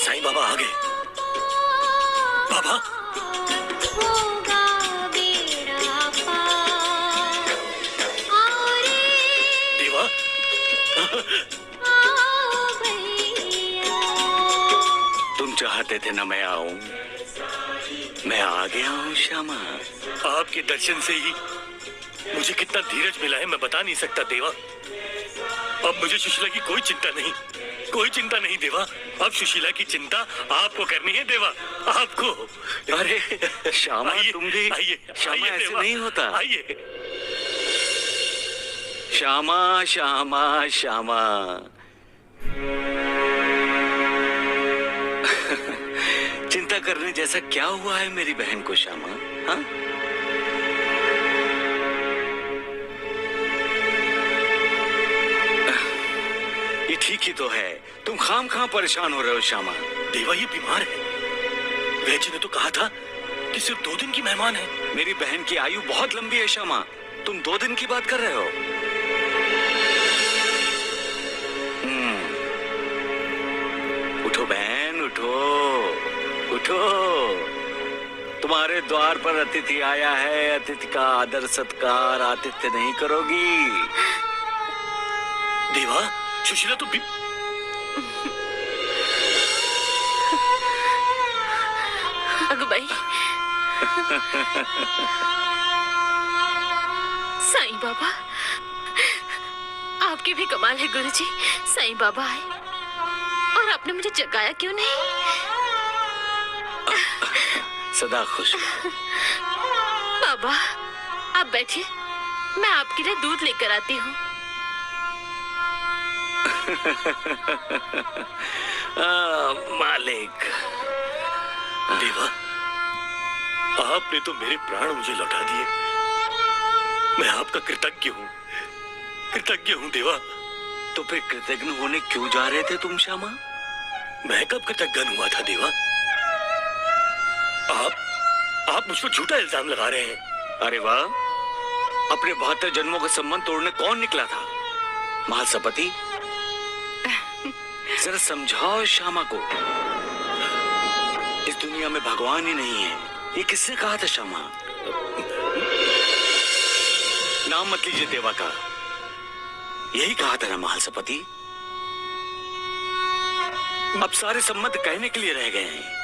साईं बाबा आ गए। बाबा देवा, तुम चाहते थे ना मैं आऊं, मैं आ गया हूँ श्यामा। आपके दर्शन से ही मुझे कितना धीरज मिला है मैं बता नहीं सकता देवा। अब मुझे सुशीला की कोई चिंता नहीं, कोई चिंता नहीं देवा। अब सुशीला की चिंता आपको करनी है देवा, आपको। अरे श्यामा तुम भी आइए, श्यामा आइए ऐसे देवा, नहीं होता। आइए। श्यामा श्यामा श्यामा चिंता करने जैसा क्या हुआ है मेरी बहन को श्यामा? हाँ ये ठीक ही तो है, तुम खाम परेशान हो रहे हो श्यामा। देवा ये बीमार है, वैद्य ने तो कहा था कि सिर्फ 2 दिन की मेहमान है। मेरी बहन की आयु बहुत लंबी है श्यामा, तुम 2 दिन की बात कर रहे हो। उठो बहन उठो, उठो। तुम्हारे द्वार पर अतिथि आया है, अतिथि का आदर सत्कार आतिथ्य नहीं करोगी? देवा सुशीला तो अगुबाई, साईं बाबा, आपकी भी कमाल है गुरुजी। साईं बाबा आए और आपने मुझे जगाया क्यों नहीं? सदा खुश। बाबा आप बैठिए, मैं आपके लिए दूध लेकर आती हूँ। मालिक। देवा आपने तो मेरे प्राण मुझे लौटा दिए, मैं आपका कृतज्ञ हूँ, कृतज्ञ हूँ देवा। तो फिर कृतज्ञ होने क्यों जा रहे थे तुम श्यामा? मैं कब कृतज्ञ हुआ था देवा? आप मुझ पर झूठा इल्जाम लगा रहे हैं। अरे वाह, अपने 72 जन्मों का संबंध तोड़ने कौन निकला था? महासपति जरा समझाओ श्यामा को, इस दुनिया में भगवान ही नहीं है। ये किसने कहा था श्यामा? नाम मत लीजिए देवा का, यही कहा था ना महासपति? अब सारे संबंध कहने के लिए रह गए हैं,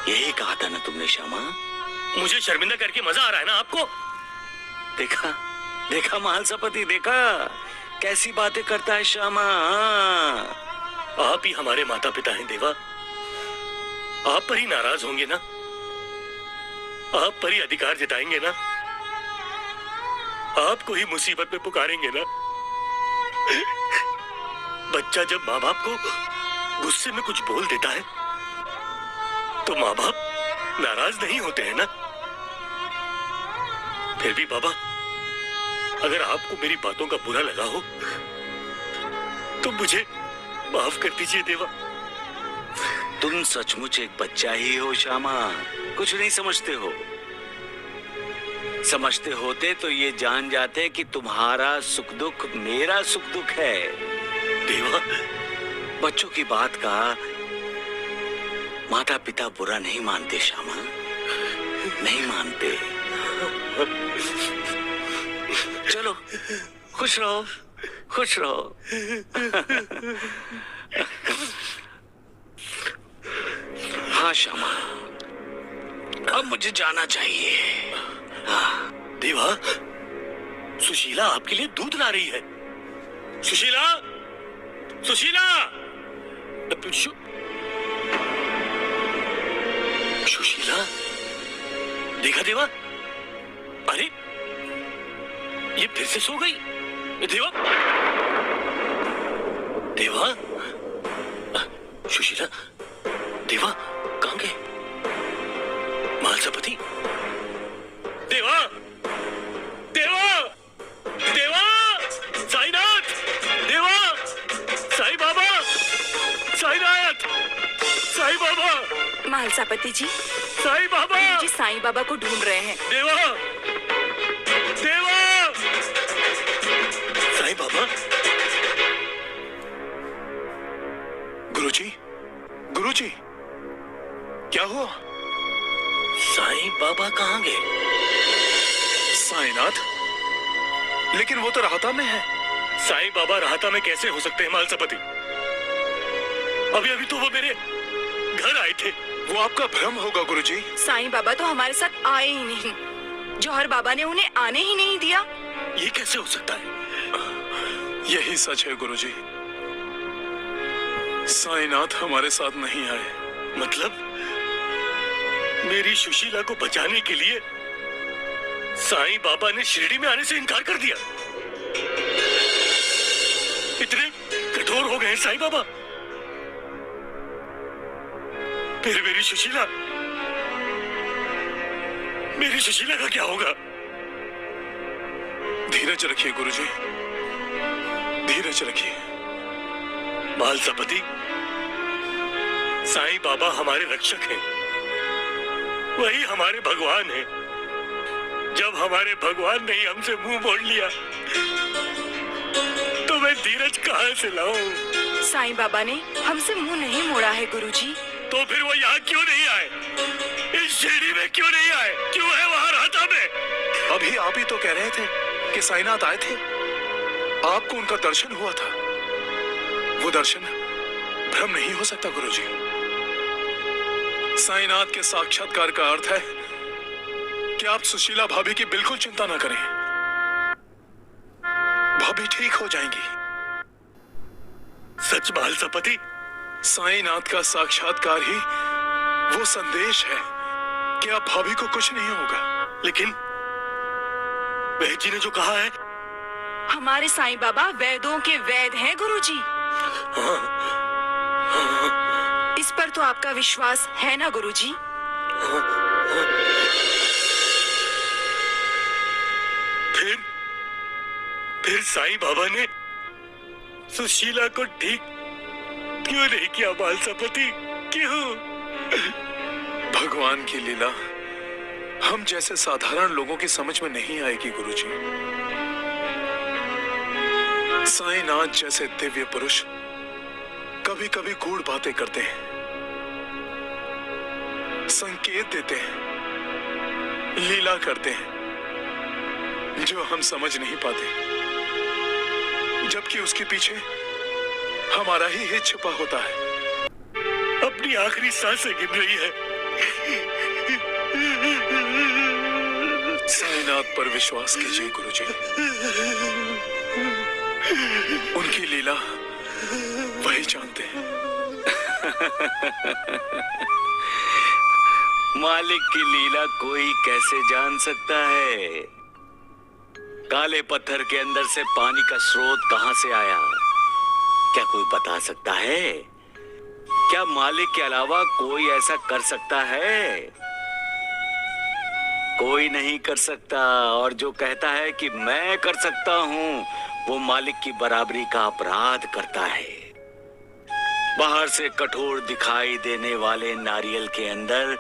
यही कहा था ना तुमने श्यामा? मुझे शर्मिंदा करके मजा आ रहा है ना आपको? देखा देखा महासपति, देखा कैसी बातें करता है श्यामा। आप ही हमारे माता पिता हैं देवा, आप पर ही नाराज होंगे ना, आप पर ही अधिकार जताएंगे ना, आपको ही मुसीबत में पुकारेंगे ना। बच्चा जब माँ बाप को गुस्से में कुछ बोल देता है तो माँ बाप नाराज नहीं होते हैं ना। फिर भी बाबा अगर आपको मेरी बातों का बुरा लगा हो तो मुझे माफ कर दीजिए देवा। तुम सचमुच एक बच्चा ही हो श्यामा, कुछ नहीं समझते हो। समझते होते तो ये जान जाते कि तुम्हारा सुख दुख मेरा सुख दुख है। देवा बच्चों की बात का माता पिता बुरा नहीं मानते श्यामा, नहीं मानते। चलो खुश रहो, खुश रहो। हाँ श्यामा, अब मुझे जाना चाहिए। हाँ। देवा सुशीला आपके लिए दूध ला रही है। सुशीला, सुशीला। सुशीला, देखा देवा? अरे ये फिर से सो गई। देवा, देवा, सुशीला, देवा कहाँ गए? महासपति, देवा, देवा, देवा, साईनाथ, देवा, साईं बाबा, साईनाथ, साईं बाबा। महालसापति जी, साईं बाबा जी साईं बाबा को ढूंढ रहे हैं। देवा, देवा, साईं बाबा। बाबा कहाँ गए? साईनाथ, लेकिन वो तो राहता में है। साईं बाबा राहता में कैसे हो सकते हैं मालसापति? अभी अभी तो वो मेरे घर आए थे। वो आपका भ्रम होगा गुरुजी। साईं बाबा तो हमारे साथ आए ही नहीं। जौहर बाबा ने उन्हें आने ही नहीं दिया। ये कैसे हो सकता है? यही सच है गुरुजी। साईनाथ हमारे साथ नहीं आए। मतलब मेरी सुशीला को बचाने के लिए साईं बाबा ने शिरडी में आने से इनकार कर दिया। इतने कठोर हो गए साईं बाबा। फिर मेरी सुशीला का क्या होगा? धीरज रखिए गुरुजी, धीरज रखिए। मालसापति, साईं बाबा हमारे रक्षक हैं, वही हमारे भगवान हैं। जब हमारे भगवान ने ही हमसे मुंह मोड़ लिया तो मैं धीरज कहां से लाऊं? साईं बाबा ने हमसे मुंह नहीं मोड़ा है गुरुजी। तो फिर वो यहाँ क्यों नहीं आए? इस शिरडी में क्यों नहीं आए? क्यों है वहां राहता में? अभी आप ही तो कह रहे थे कि साईनाथ आए थे, आपको उनका दर्शन हुआ था। वो दर्शन भ्रम नहीं हो सकता गुरुजी। साईनाथ के साक्षात्कार का अर्थ है कि आप सुशीला भाभी की बिल्कुल चिंता ना करें। भाभी ठीक हो जाएंगी। सच मालसापति? साईनाथ का साक्षात्कार ही वो संदेश है कि आप भाभी को कुछ नहीं होगा। लेकिन बहन जी ने जो कहा है। हमारे साईं बाबा वेदों के वेद हैं गुरुजी। इस पर तो आपका विश्वास है ना गुरुजी? फिर साईं बाबा ने सुशीला को ठीक क्यों नहीं किया मालसापति? क्यों? भगवान की लीला हम जैसे साधारण लोगों की समझ में नहीं आएगी गुरुजी। साईनाथ जैसे दिव्य पुरुष कभी कभी गूढ़ बातें करते हैं, संकेत देते हैं, लीला करते हैं जो हम समझ नहीं पाते, जबकि उसके पीछे हमारा ही हित छुपा होता है। अपनी आखिरी सांसें गिन रही है। साईनाथ पर विश्वास कीजिए गुरुजी, उनकी लीला वही जानते हैं। मालिक की लीला कोई कैसे जान सकता है? काले पत्थर के अंदर से पानी का स्रोत कहां से आया? क्या कोई बता सकता है? क्या मालिक के अलावा कोई ऐसा कर सकता है? कोई नहीं कर सकता। और जो कहता है कि मैं कर सकता हूं, वो मालिक की बराबरी का अपराध करता है। बाहर से कठोर दिखाई देने वाले नारियल के अंदर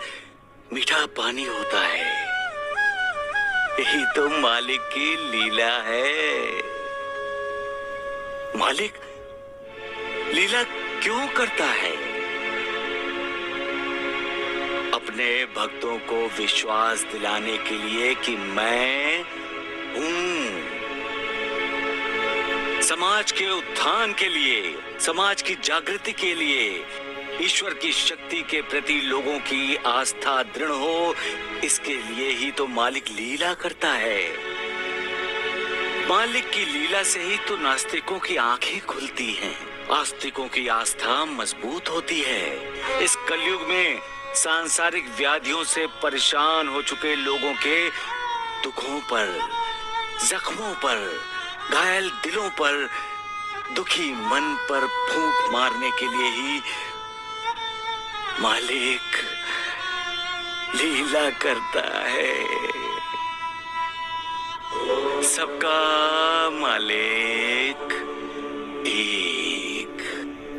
मीठा पानी होता है। यही तो मालिक की लीला है। मालिक लीला क्यों करता है? अपने भक्तों को विश्वास दिलाने के लिए कि मैं हूं। समाज के उत्थान के लिए, समाज की जागृति के लिए, ईश्वर की शक्ति के प्रति लोगों की आस्था दृढ़ हो, इसके लिए ही तो मालिक लीला करता है। मालिक की लीला से ही तो नास्तिकों की आंखें खुलती हैं, आस्तिकों की आस्था मजबूत होती है। इस कलयुग में सांसारिक व्याधियों से परेशान हो चुके लोगों के दुखों पर, जख्मों पर, घायल दिलों पर, दुखी मन पर फूंक मारने के लिए ही मालिक लीला करता है। सबका मालिक एक।